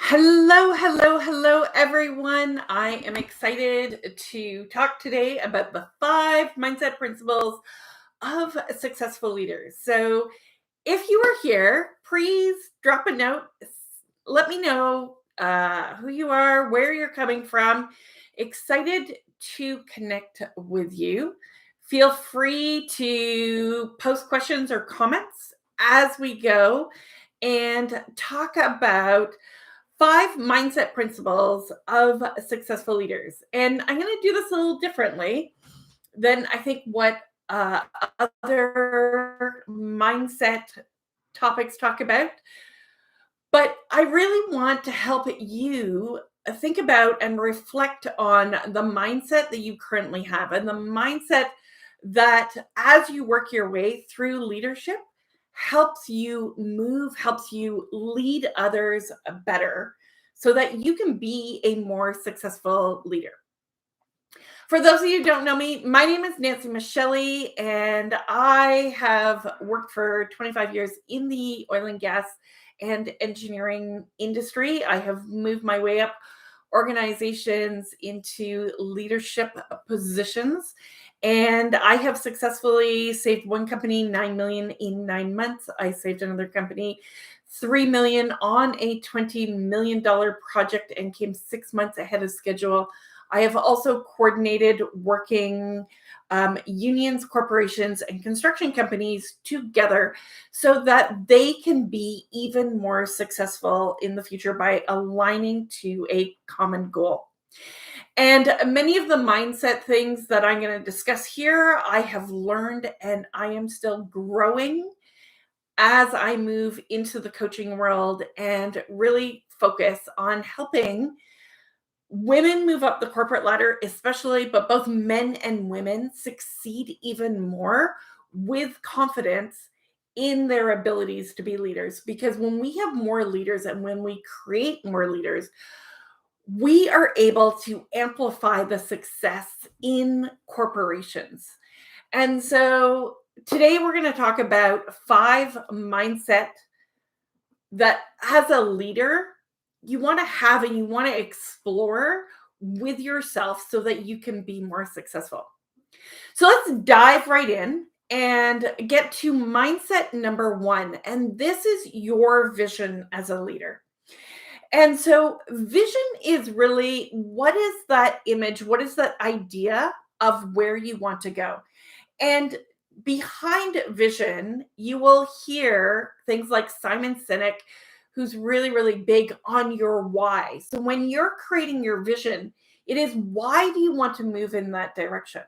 Hello, hello, hello, everyone. I am excited to talk today about the 5 mindset principles of successful leaders. So, if you are here, please drop a note. Let me know who you are, where you're coming from. Excited to connect with you. Feel free to post questions or comments as we go and talk about 5 mindset principles of successful leaders. And I'm going to do this a little differently than I think what other mindset topics talk about. But I really want to help you think about and reflect on the mindset that you currently have and the mindset that as you work your way through leadership helps you move, helps you lead others better so that you can be a more successful leader. For those of you who don't know me, my name is Nancy Michelli, and I have worked for 25 years in the oil and gas and engineering industry. I have moved my way up organizations into leadership positions, and I have successfully saved one company 9 million in 9 months. I saved another company 3 million on a $20 million project and came 6 months ahead of schedule. I have also coordinated working unions, corporations, and construction companies together so that they can be even more successful in the future by aligning to a common goal. And many of the mindset things that I'm going to discuss here, I have learned and I am still growing as I move into the coaching world and really focus on helping women move up the corporate ladder, especially, but both men and women succeed even more with confidence in their abilities to be leaders. Because when we have more leaders and when we create more leaders, we are able to amplify the success in corporations. And so today we're going to talk about 5 mindset that as a leader you want to have and you want to explore with yourself so that you can be more successful. So let's dive right in and get to mindset number 1. And this is your vision as a leader. And so vision is really, what is that image? What is that idea of where you want to go? And behind vision, you will hear things like Simon Sinek, who's really, really big on your why. So when you're creating your vision, it is, why do you want to move in that direction?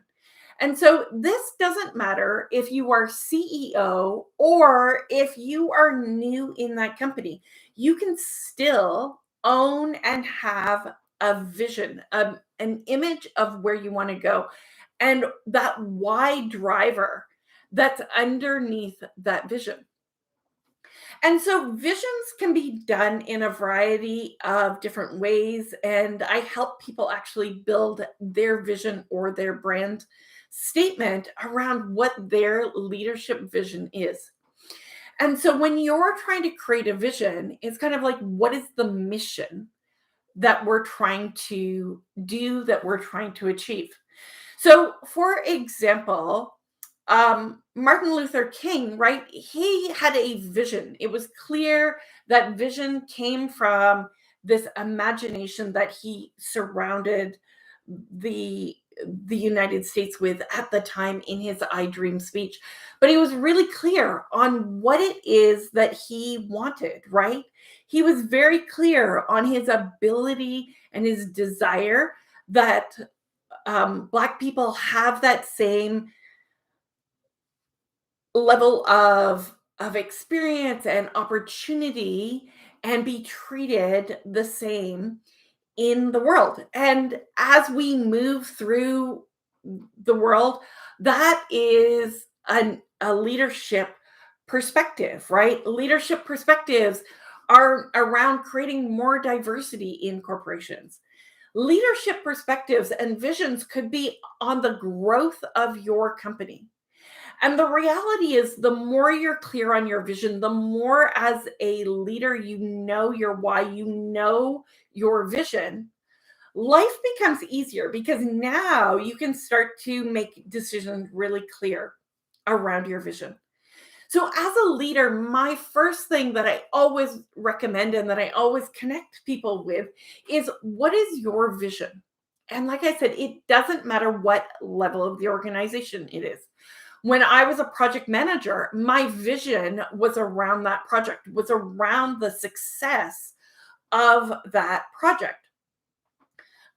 And so this doesn't matter if you are CEO or if you are new in that company. You can still own and have a vision, an image of where you want to go, and that why driver that's underneath that vision. And so visions can be done in a variety of different ways. And I help people actually build their vision or their brand statement around what their leadership vision is. And so when you're trying to create a vision, it's kind of like, what is the mission that we're trying to do, that we're trying to achieve? So, for example, Martin Luther King, right? He had a vision. It was clear that vision came from this imagination that he surrounded the the United States with at the time in his I Dream speech. But he was really clear on what it is that he wanted, right? He was very clear on his ability and his desire that Black people have that same level of experience and opportunity and be treated the same in the world. And as we move through the world, that is a leadership perspective, right? Leadership perspectives are around creating more diversity in corporations. Leadership perspectives and visions could be on the growth of your company. And the reality is, the more you're clear on your vision, the more as a leader, you know your why, you know your vision, life becomes easier because now you can start to make decisions really clear around your vision. So, as a leader, my first thing that I always recommend and that I always connect people with is, what is your vision? And like I said, it doesn't matter what level of the organization it is. When I was a project manager, my vision was around that project, was around the success of that project.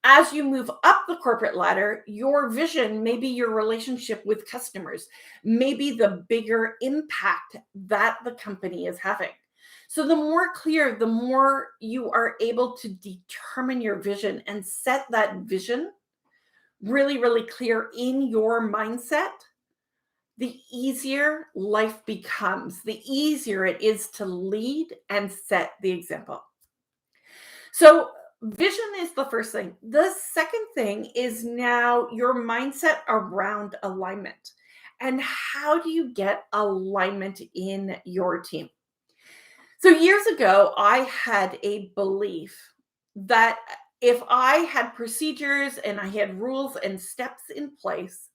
As you move up the corporate ladder, your vision, maybe your relationship with customers, maybe the bigger impact that the company is having. So, the more clear, the more you are able to determine your vision and set that vision really, really clear in your mindset, the easier life becomes, the easier it is to lead and set the example. So, vision is the first thing. The second thing is now your mindset around alignment. And how do you get alignment in your team? So, years ago, I had a belief that if I had procedures and I had rules and steps in place,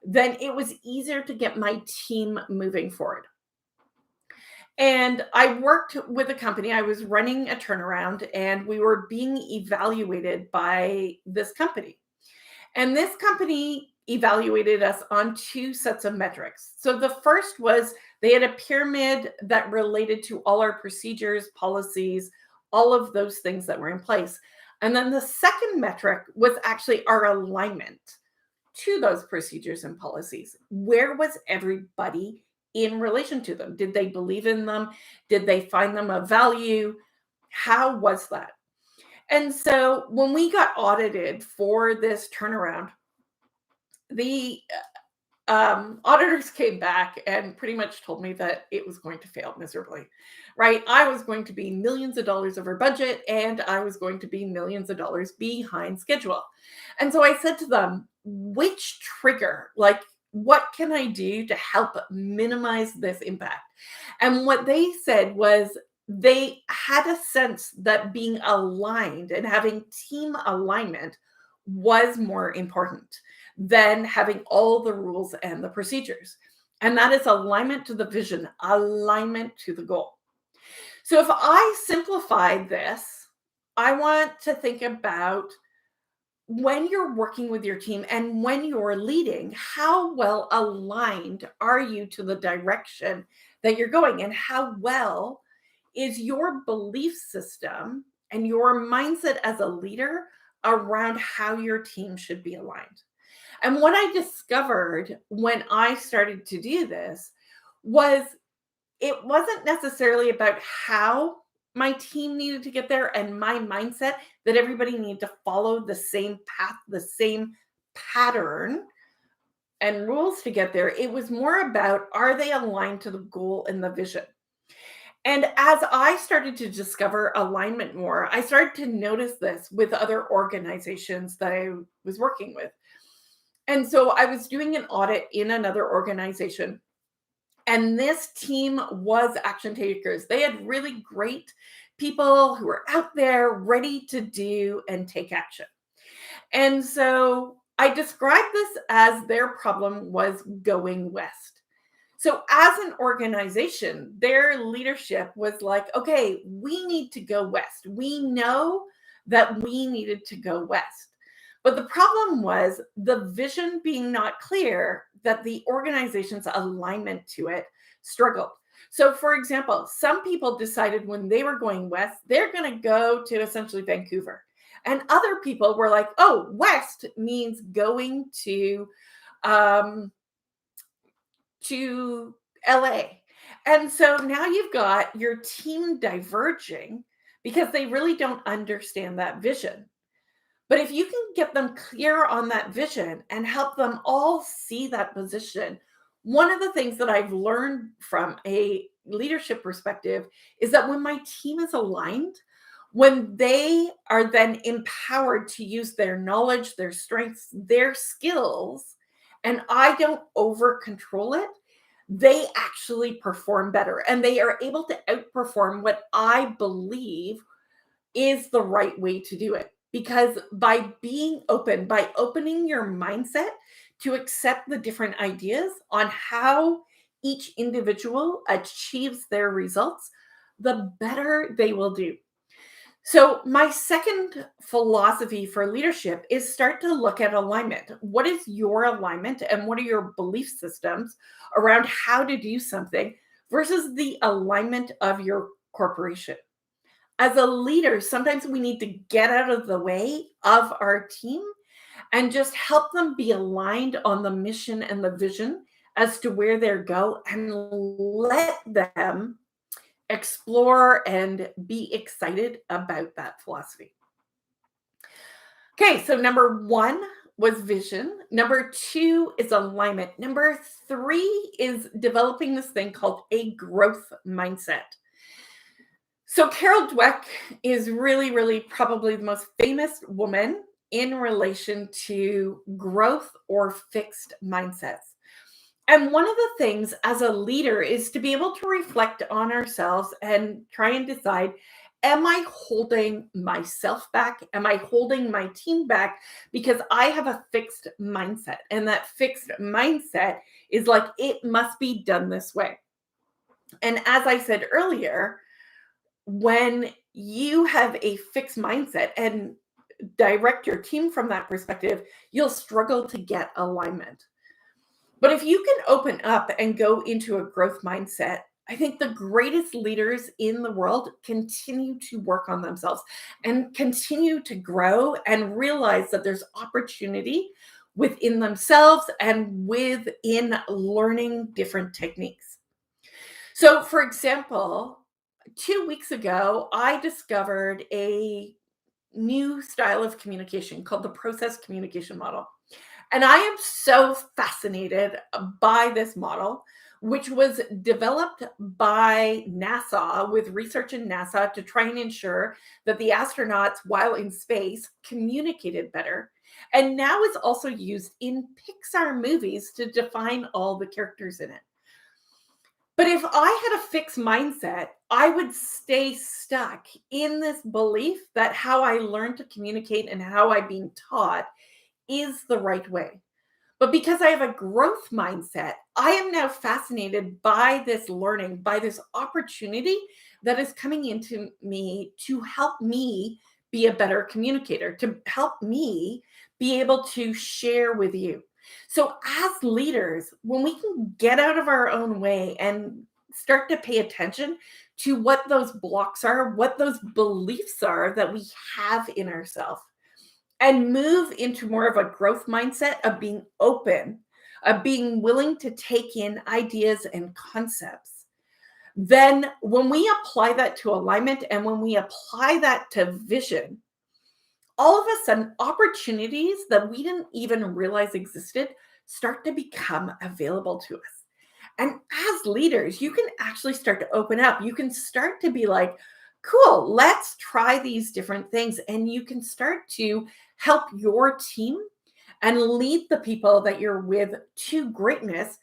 then it was easier to get my team moving forward. And I worked with a company. I was running a turnaround and we were being evaluated by this company. And this company evaluated us on two sets of metrics. So the first was, they had a pyramid that related to all our procedures, policies, all of those things that were in place. And then the second metric was actually our alignment to those procedures and policies. Where was everybody in relation to them? Did they believe in them? Did they find them of value? How was that? And so when we got audited for this turnaround, the auditors came back and pretty much told me that it was going to fail miserably, right? I was going to be millions of dollars over budget and I was going to be millions of dollars behind schedule. And so I said to them, which trigger, like, what can I do to help minimize this impact? And what they said was, they had a sense that being aligned and having team alignment was more important than having all the rules and the procedures. And that is alignment to the vision, alignment to the goal. So if I simplify this, I want to think about, when you're working with your team and when you're leading, how well aligned are you to the direction that you're going? And how well is your belief system and your mindset as a leader around how your team should be aligned? And what I discovered when I started to do this was, it wasn't necessarily about how my team needed to get there and my mindset that everybody needed to follow the same path, the same pattern and rules to get there. It was more about, are they aligned to the goal and the vision? And as I started to discover alignment more, I started to notice this with other organizations that I was working with. And so I was doing an audit in another organization, and this team was action takers. They had really great people who were out there ready to do and take action. And so I described this as, their problem was going west. So, as an organization, their leadership was like, okay, we need to go west. We know that we needed to go west. But the problem was the vision being not clear, that the organization's alignment to it struggled. So, for example, some people decided when they were going west, they're going to go to essentially Vancouver. And other people were like, oh, west means going um, to LA. And so now you've got your team diverging because they really don't understand that vision. But if you can get them clear on that vision and help them all see that position, one of the things that I've learned from a leadership perspective is that when my team is aligned, when they are then empowered to use their knowledge, their strengths, their skills, and I don't over control it, they actually perform better and they are able to outperform what I believe is the right way to do it. Because by being open, by opening your mindset to accept the different ideas on how each individual achieves their results, the better they will do. So, my second philosophy for leadership is start to look at alignment. What is your alignment and what are your belief systems around how to do something versus the alignment of your corporation? As a leader, sometimes we need to get out of the way of our team and just help them be aligned on the mission and the vision as to where they're go and let them explore and be excited about that philosophy. Okay, so number 1 was vision. Number 2 is alignment. Number 3 is developing this thing called a growth mindset. So Carol Dweck is really, really probably the most famous woman in relation to growth or fixed mindsets. And one of the things as a leader is to be able to reflect on ourselves and try and decide, am I holding myself back? Am I holding my team back because I have a fixed mindset? And that fixed mindset is like, it must be done this way. And as I said earlier, when you have a fixed mindset and direct your team from that perspective, you'll struggle to get alignment. But if you can open up and go into a growth mindset, I think the greatest leaders in the world continue to work on themselves and continue to grow and realize that there's opportunity within themselves and within learning different techniques. So, for example, 2 weeks ago, I discovered a new style of communication called the process communication model. And I am so fascinated by this model, which was developed by NASA with research in NASA to try and ensure that the astronauts, while in space, communicated better. And now is also used in Pixar movies to define all the characters in it. But if I had a fixed mindset, I would stay stuck in this belief that how I learn to communicate and how I'm being taught is the right way. But because I have a growth mindset, I am now fascinated by this learning, by this opportunity that is coming into me to help me be a better communicator, to help me be able to share with you. So, as leaders, when we can get out of our own way and start to pay attention to what those blocks are, what those beliefs are that we have in ourselves, and move into more of a growth mindset of being open, of being willing to take in ideas and concepts, then when we apply that to alignment and when we apply that to vision, all of a sudden opportunities that we didn't even realize existed start to become available to us. And as leaders, you can actually start to open up. You can start to be like, cool, let's try these different things. And you can start to help your team and lead the people that you're with to greatness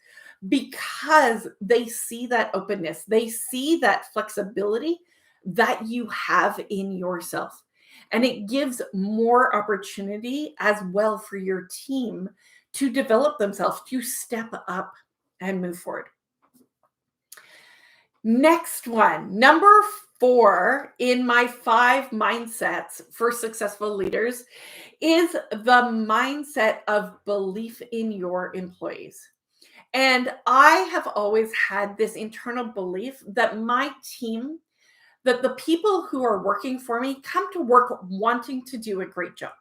because they see that openness, they see that flexibility that you have in yourself. And it gives more opportunity as well for your team to develop themselves, to step up and move forward. Next one, number 4 in my 5 mindsets for successful leaders is the mindset of belief in your employees. And I have always had this internal belief that my team, that the people who are working for me come to work wanting to do a great job.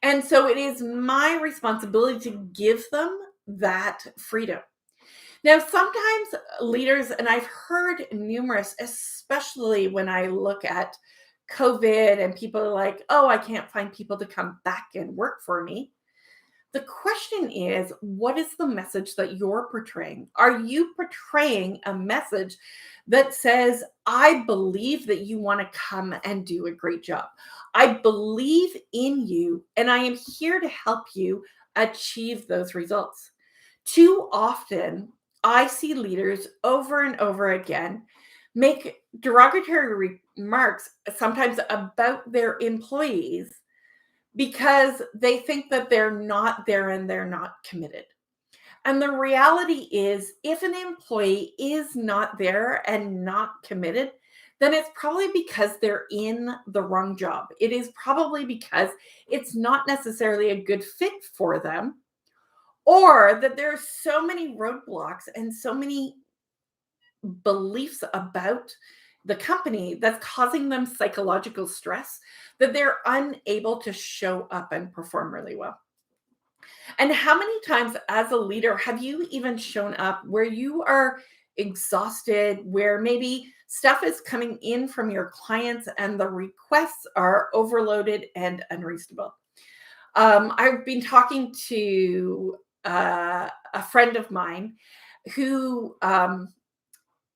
And so it is my responsibility to give them that freedom. Now, sometimes leaders, and I've heard numerous, especially when I look at COVID and people are like, oh, I can't find people to come back and work for me. The question is, what is the message that you're portraying? Are you portraying a message that says, I believe that you want to come and do a great job? I believe in you, and I am here to help you achieve those results. Too often, I see leaders over and over again make derogatory remarks, sometimes about their employees, because they think that they're not there and they're not committed. And the reality is, if an employee is not there and not committed, then it's probably because they're in the wrong job. It is probably because it's not necessarily a good fit for them, or that there are so many roadblocks and so many beliefs about the company that's causing them psychological stress that they're unable to show up and perform really well. And how many times as a leader have you even shown up where you are exhausted, where maybe stuff is coming in from your clients and the requests are overloaded and unreasonable? I've been talking to a friend of mine who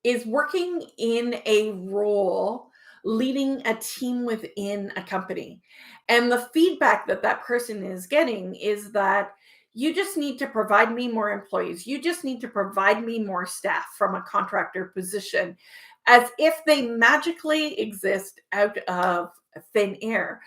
is working in a role leading a team within a company. And the feedback that that person is getting is that you just need to provide me more employees. You just need to provide me more staff from a contractor position, as if they magically exist out of thin air.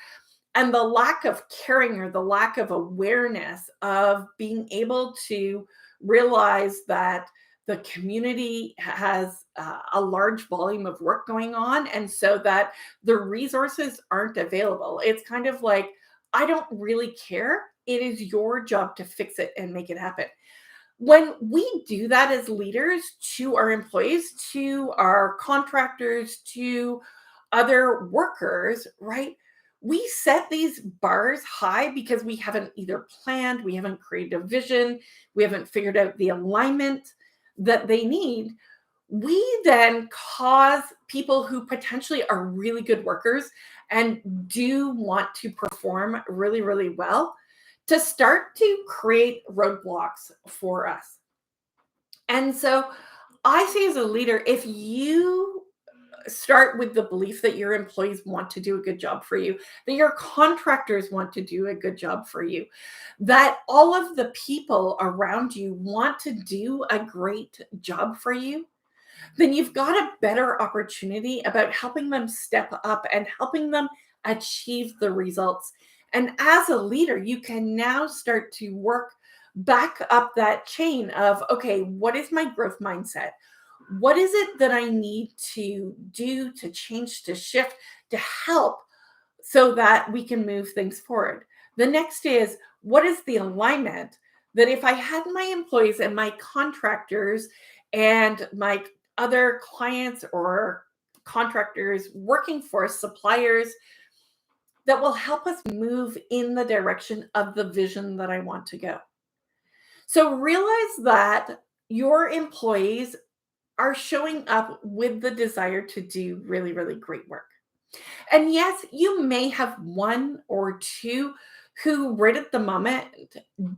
And the lack of caring or the lack of awareness of being able to realize that the community has a large volume of work going on, and so that the resources aren't available. It's kind of like, I don't really care. It is your job to fix it and make it happen. When we do that as leaders to our employees, to our contractors, to other workers, right? We set these bars high because we haven't either planned, we haven't created a vision, we haven't figured out the alignment that they need. We then cause people who potentially are really good workers and do want to perform really, really well to start to create roadblocks for us. And so I say, as a leader, if you start with the belief that your employees want to do a good job for you, that your contractors want to do a good job for you, that all of the people around you want to do a great job for you, then you've got a better opportunity about helping them step up and helping them achieve the results. And as a leader, you can now start to work back up that chain of, okay, what is my growth mindset? What is it that I need to do to change, to shift, to help so that we can move things forward? The next is, what is the alignment that if I had my employees and my contractors and my other clients or contractors working for suppliers that will help us move in the direction of the vision that I want to go? So realize that your employees are showing up with the desire to do really, really great work. And yes, you may have one or two who, right at the moment,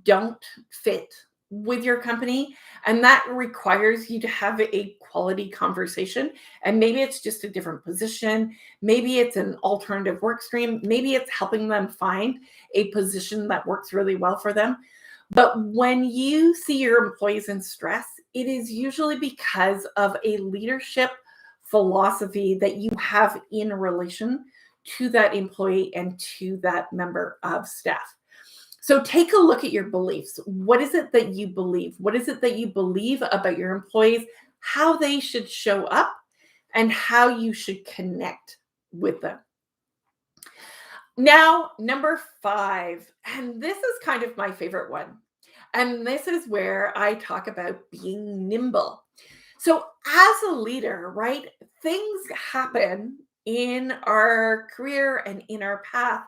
don't fit with your company. And that requires you to have a quality conversation. And maybe it's just a different position. Maybe it's an alternative work stream. Maybe it's helping them find a position that works really well for them. But when you see your employees in stress, it is usually because of a leadership philosophy that you have in relation to that employee and to that member of staff. So take a look at your beliefs. What is it that you believe? What is it that you believe about your employees, how they should show up, and how you should connect with them? Now, number 5, and this is kind of my favorite one. And this is where I talk about being nimble. So, as a leader, right, things happen in our career and in our path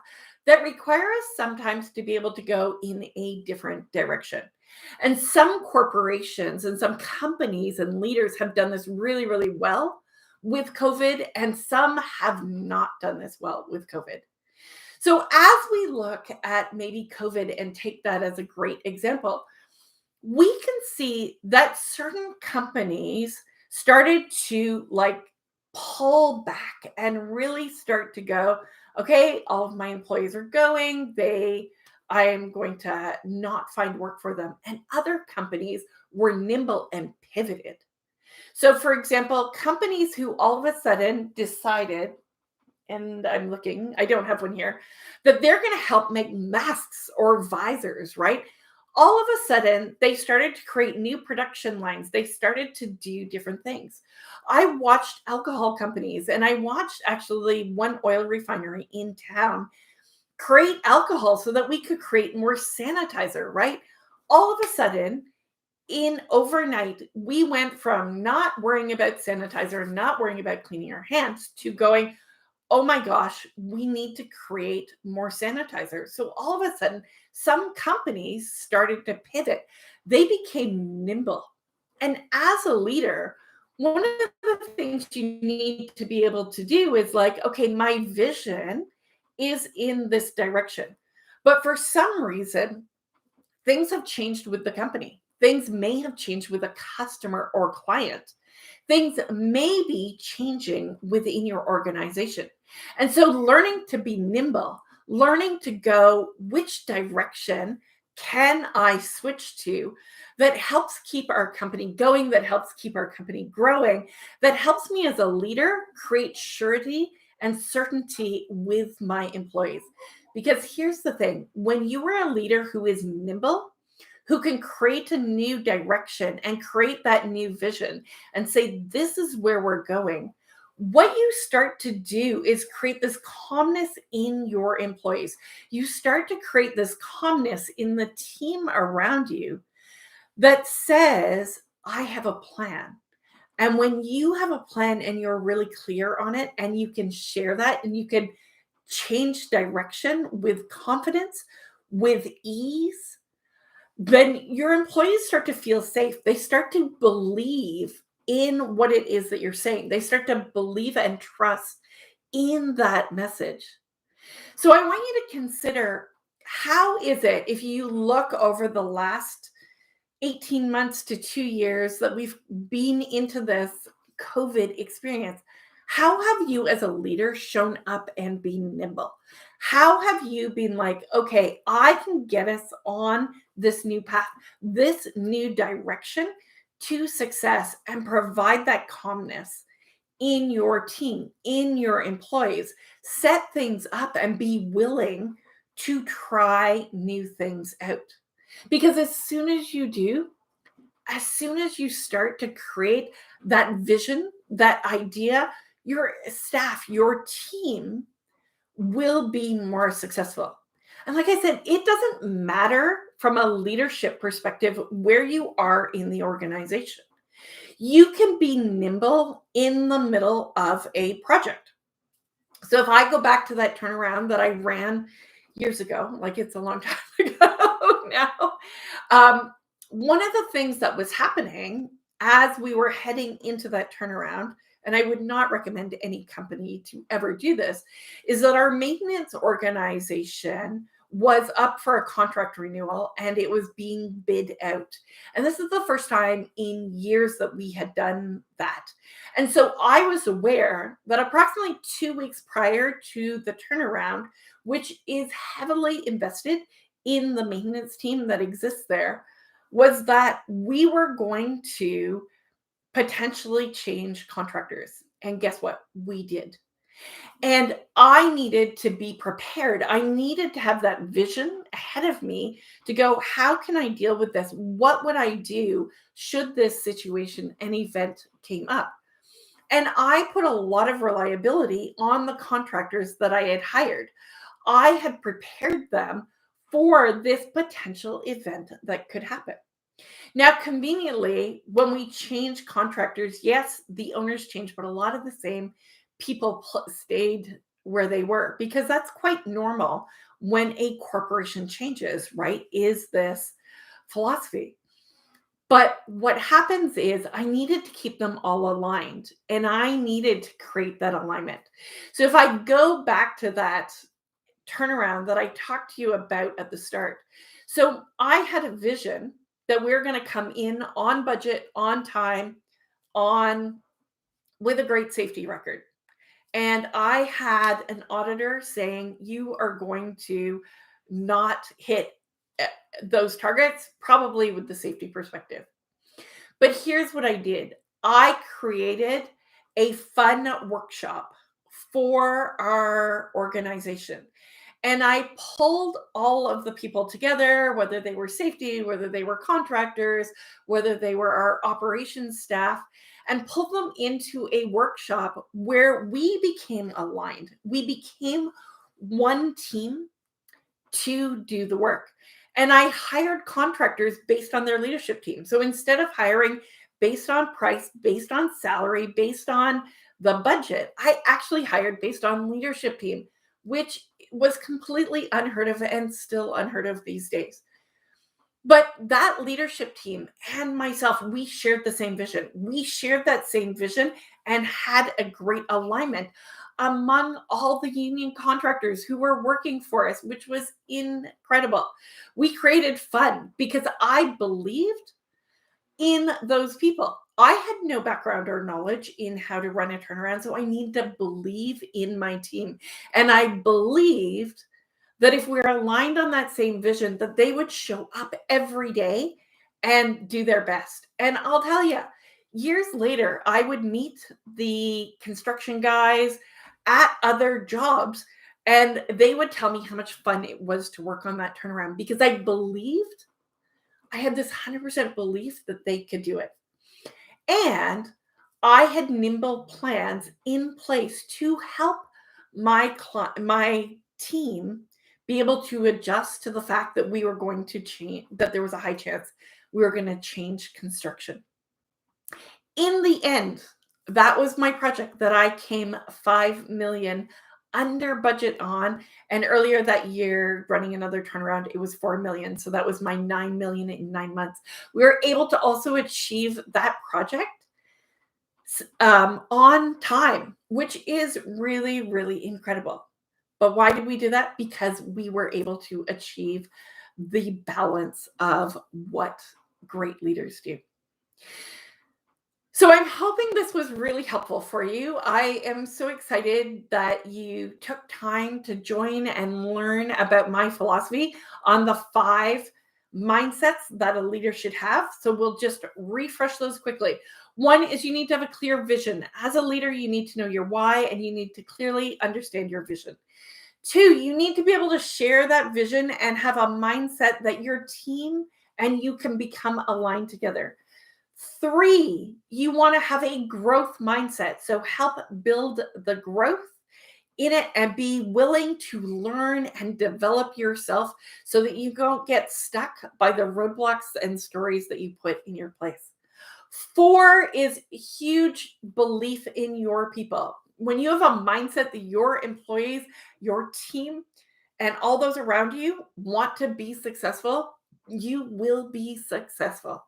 that require us sometimes to be able to go in a different direction. And some corporations and some companies and leaders have done this really, really well with COVID, and some have not done this well with COVID. So, as we look at maybe COVID and take that as a great example, we can see that certain companies started to like pull back and really start to go, okay, all of my employees are going, I am going to not find work for them. And other companies were nimble and pivoted. So, for example, companies who all of a sudden decided, and I'm looking, I don't have one here, that they're going to help make masks or visors, right? All of a sudden, they started to create new production lines. They started to do different things. I watched alcohol companies and I watched actually one oil refinery in town create alcohol so that we could create more sanitizer, right? All of a sudden, in overnight, we went from not worrying about sanitizer, not worrying about cleaning our hands to going, oh my gosh, we need to create more sanitizer. So all of a sudden, some companies started to pivot. They became nimble. And as a leader, one of the things you need to be able to do is like, okay, my vision is in this direction. But for some reason, things have changed with the company. Things may have changed with a customer or client. Things may be changing within your organization. And so, learning to be nimble, learning to go, which direction can I switch to that helps keep our company going, that helps keep our company growing, that helps me as a leader create surety and certainty with my employees. Because here's the thing, when you are a leader who is nimble, who can create a new direction and create that new vision and say, this is where we're going. What you start to do is create this calmness in your employees. You start to create this calmness in the team around you that says, I have a plan. And when you have a plan and you're really clear on it and you can share that and you can change direction with confidence, with ease, then your employees start to feel safe. They start to believe in what it is that you're saying. They start to believe and trust in that message. So I want you to consider, how is it if you look over the last 18 months to 2 years that we've been into this COVID experience? How have you as a leader shown up and been nimble? How have you been like, okay, I can get us on this new path, this new direction to success, and provide that calmness in your team, in your employees, set things up and be willing to try new things out. Because as soon as you do, as soon as you start to create that vision, that idea, your staff, your team will be more successful. And like I said, it doesn't matter from a leadership perspective where you are in the organization. You can be nimble in the middle of a project. So if I go back to that turnaround that I ran years ago, like it's a long time ago now, one of the things that was happening as we were heading into that turnaround, and I would not recommend any company to ever do this, is that our maintenance organization was up for a contract renewal and it was being bid out. And this is the first time in years that we had done that. And so I was aware that approximately 2 weeks prior to the turnaround, which is heavily invested in the maintenance team that exists there, was that we were going to potentially change contractors. And guess what? We did. And I needed to be prepared. I needed to have that vision ahead of me to go, how can I deal with this? What would I do should this situation and event came up? And I put a lot of reliability on the contractors that I had hired. I had prepared them for this potential event that could happen. Now, conveniently, when we change contractors, yes, the owners changed, but a lot of the same people stayed where they were because that's quite normal when a corporation changes, right? Is this philosophy? But what happens is I needed to keep them all aligned and I needed to create that alignment. So if I go back to that turnaround that I talked to you about at the start. So I had a vision that we're going to come in on budget, on time, on with a great safety record. And I had an auditor saying, you are going to not hit those targets, probably with the safety perspective. But here's what I did. I created a fun workshop for our organization. And I pulled all of the people together, whether they were safety, whether they were contractors, whether they were our operations staff, and pulled them into a workshop where we became aligned. We became one team to do the work. And I hired contractors based on their leadership team. So instead of hiring based on price, based on salary, based on the budget, I actually hired based on leadership team, which was completely unheard of and still unheard of these days. But that leadership team and myself, we shared the same vision. We shared that same vision and had a great alignment among all the union contractors who were working for us, which was incredible. We created fun because I believed in those people. I had no background or knowledge in how to run a turnaround, so I need to believe in my team. And I believed that if we're aligned on that same vision, that they would show up every day and do their best. And I'll tell you, years later, I would meet the construction guys at other jobs, and they would tell me how much fun it was to work on that turnaround because I believed, I had this 100% belief that they could do it. And I had Nimble plans in place to help my team be able to adjust to the fact that we were going to change, that there was a high chance we were going to change construction. In the end, that was my project that I came 5 million under budget on. And earlier that year, running another turnaround, it was 4 million. So that was my 9 million in 9 months. We were able to also achieve that project on time, which is really, really incredible. But why did we do that? Because we were able to achieve the balance of what great leaders do. So I'm hoping this was really helpful for you. I am so excited that you took time to join and learn about my philosophy on the 5 mindsets that a leader should have. So we'll just refresh those quickly. One is you need to have a clear vision. As a leader, you need to know your why and you need to clearly understand your vision. 2, you need to be able to share that vision and have a mindset that your team and you can become aligned together. 3, you want to have a growth mindset. So help build the growth in it and be willing to learn and develop yourself so that you don't get stuck by the roadblocks and stories that you put in your place. 4 is huge belief in your people. When you have a mindset that your employees, your team, and all those around you want to be successful, you will be successful.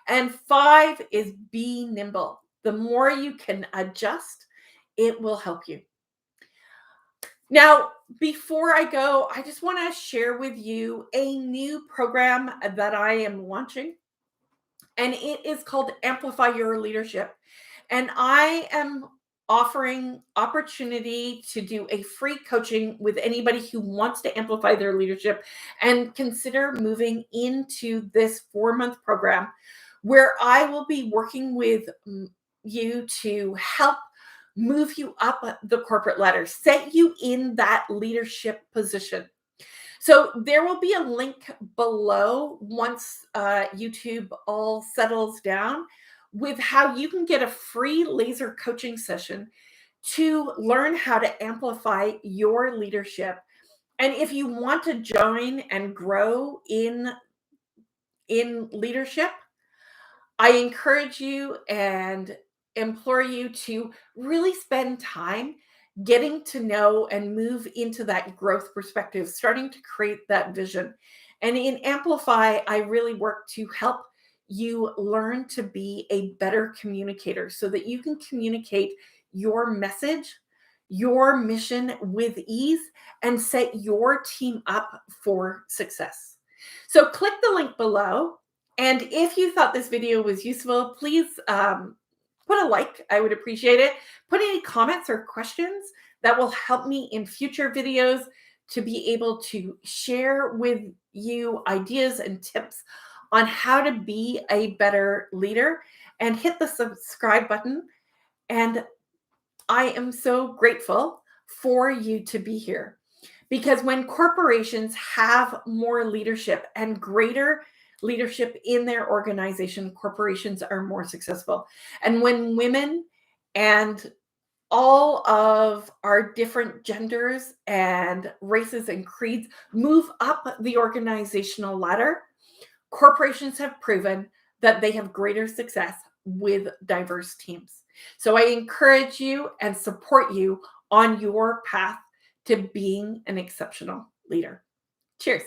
And 5 is be nimble. The more you can adjust, it will help you. Now, before I go, I just want to share with you a new program that I am launching, and it is called Amplify Your Leadership. And I am offering opportunity to do a free coaching with anybody who wants to amplify their leadership and consider moving into this 4-month program where I will be working with you to help move you up the corporate ladder, set you in that leadership position. So there will be a link below once YouTube all settles down with how you can get a free laser coaching session to learn how to amplify your leadership. And if you want to join and grow in leadership, I encourage you and implore you to really spend time getting to know and move into that growth perspective, starting to create that vision. And in Amplify, I really work to help you learn to be a better communicator so that you can communicate your message, your mission with ease, and set your team up for success. So click the link below. And if you thought this video was useful, please put a like. I would appreciate it. Put any comments or questions that will help me in future videos to be able to share with you ideas and tips on how to be a better leader and hit the subscribe button. And I am so grateful for you to be here. Because when corporations have more leadership and greater leadership in their organization, corporations are more successful. And when women and all of our different genders and races and creeds move up the organizational ladder, corporations have proven that they have greater success with diverse teams. So I encourage you and support you on your path to being an exceptional leader. Cheers.